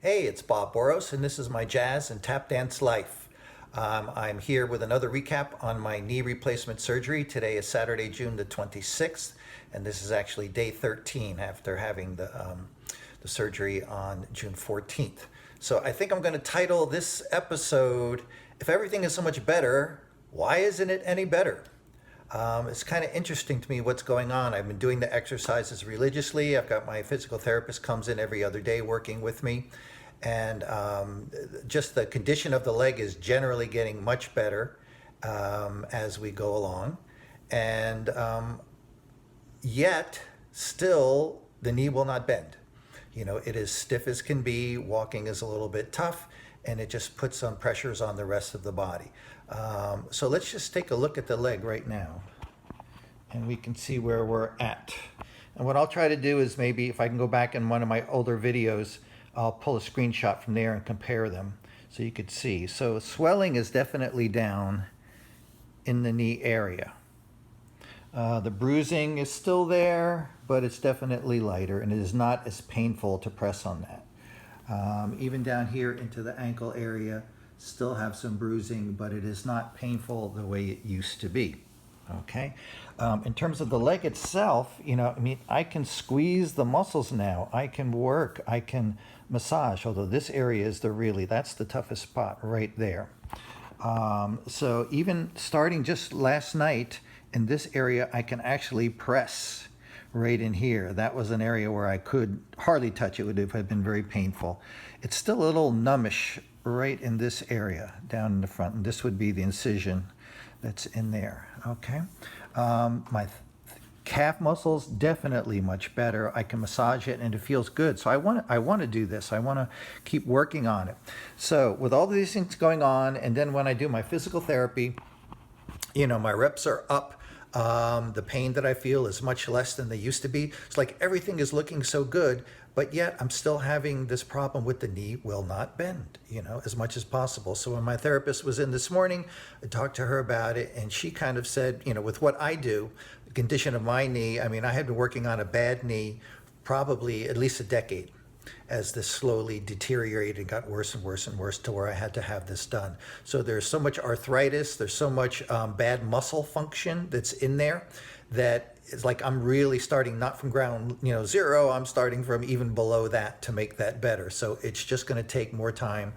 Hey, it's Bob Boross, and this is my Jazz and Tap Dance Life. I'm here with another recap on my knee replacement surgery. Today is Saturday, June the 26th, and this is actually day 13 after having the surgery on June 14th. So I think I'm going to title this episode, If Everything is So Much Better, Why Isn't It Any Better? It's kind of interesting to me what's going on. I've been doing the exercises religiously. I've got my physical therapist comes in every other day working with me. And just the condition of the leg is generally getting much better as we go along. And yet, still, the knee will not bend. You know, it is stiff as can be. Walking is a little bit tough, and it just puts some pressures on the rest of the body. So let's just take a look at the leg right now, and we can see where we're at. And what I'll try to do is maybe if I can go back in one of my older videos, I'll pull a screenshot from there and compare them so you could see. So swelling is definitely down in the knee area. The bruising is still there, but it's definitely lighter, and it is not as painful to press on that. Even down here into the ankle area, still have some bruising, but it is not painful the way it used to be. Okay. In terms of the leg itself, you know, I mean, I can squeeze the muscles now. I can work. I can massage. Although this area is that's the toughest spot right there. So even starting just last night in this area, I can actually press right in here. That was an area where I could hardly touch it. Would have been very painful. It's still a little numbish right in this area down in the front, and this would be the incision that's in there. Okay. My calf muscles definitely much better. I can massage it and it feels good. So I want to do this. I want to keep working on it. So with all these things going on, and then when I do my physical therapy, you know, my reps are up. The pain that I feel is much less than they used to be. It's like everything is looking so good, but yet I'm still having this problem with the knee will not bend, you know, as much as possible. So when my therapist was in this morning, I talked to her about it, and she kind of said, you know, with what I do, the condition of my knee, I mean, I had been working on a bad knee probably at least a decade, as this slowly deteriorated and got worse and worse and worse to where I had to have this done. So there's so much arthritis, there's so much bad muscle function that's in there that it's like I'm really starting not from ground, you know, zero, I'm starting from even below that to make that better. So it's just going to take more time.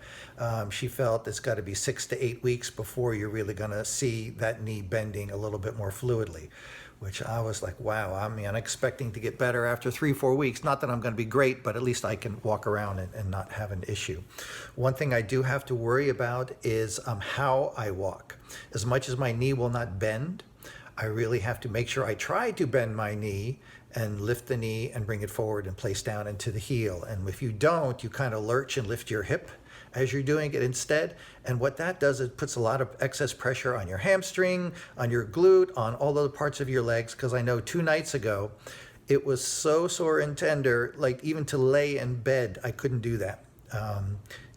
She felt it's got to be 6 to 8 weeks before you're really going to see that knee bending a little bit more fluidly, which I was like, wow, I mean, I'm expecting to get better after 3-4 weeks. Not that I'm going to be great, but at least I can walk around and not have an issue. One thing I do have to worry about is how I walk. As much as my knee will not bend, I really have to make sure I try to bend my knee and lift the knee and bring it forward and place down into the heel. And if you don't, you kind of lurch and lift your hip as you're doing it instead. And what that does, it puts a lot of excess pressure on your hamstring, on your glute, on all other parts of your legs. Because I know 2 nights ago, it was so sore and tender, like even to lay in bed, I couldn't do that.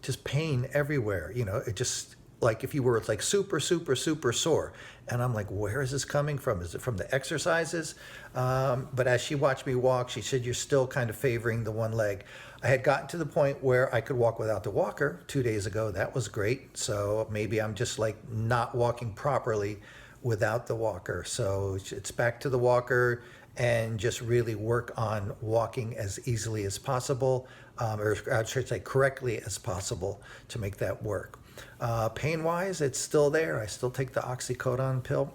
Just pain everywhere, you know, it just, like if you were like super, super, super sore. And I'm like, where is this coming from? Is it from the exercises? But as she watched me walk, she said, you're still kind of favoring the one leg. I had gotten to the point where I could walk without the walker 2 days ago. That was great. So maybe I'm just like not walking properly without the walker. So it's back to the walker and just really work on walking as easily as possible, or I should say correctly as possible to make that work. Pain-wise, it's still there. I still take the oxycodone pill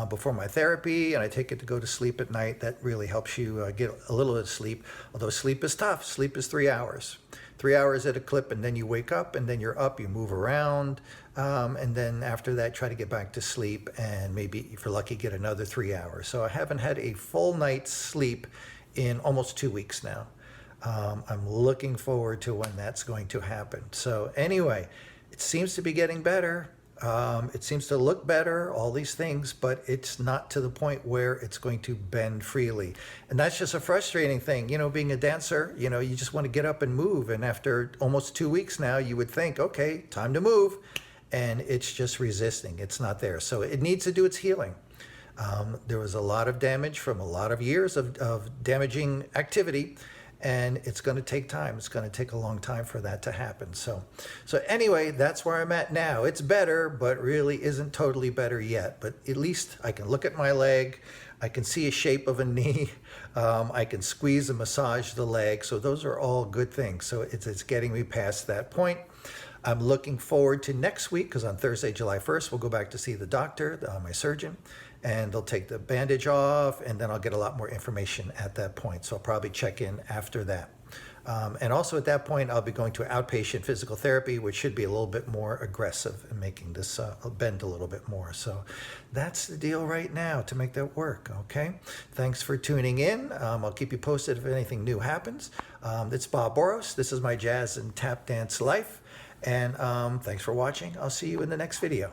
before my therapy, and I take it to go to sleep at night. That really helps you get a little bit of sleep, although sleep is tough. Sleep is 3 hours. 3 hours at a clip, and then you wake up, and then you're up, you move around, and then after that, try to get back to sleep, and maybe, if you're lucky, get another 3 hours. So I haven't had a full night's sleep in almost 2 weeks now. I'm looking forward to when that's going to happen. So anyway, it seems to be getting better. It seems to look better, all these things, but it's not to the point where it's going to bend freely. And that's just a frustrating thing. You know, being a dancer, you know, you just want to get up and move. And after almost 2 weeks now, you would think, okay, time to move. And it's just resisting. It's not there. So it needs to do its healing. There was a lot of damage from a lot of years of damaging activity. and it's going to take time. It's going to take a long time for that to happen. So anyway, that's where I'm at now. It's better, but really isn't totally better yet. But at least I can look at my leg. I can see a shape of a knee. I can squeeze and massage the leg. So those are all good things. So it's getting me past that point. I'm looking forward to next week, because on Thursday, July 1st, we'll go back to see the doctor, my surgeon, and they'll take the bandage off, and then I'll get a lot more information at that point. So I'll probably check in after that. And also at that point, I'll be going to outpatient physical therapy, which should be a little bit more aggressive in making this bend a little bit more. So that's the deal right now to make that work, okay? Thanks for tuning in. I'll keep you posted if anything new happens. It's Bob Boross. This is my jazz and tap dance life. And thanks for watching. I'll see you in the next video.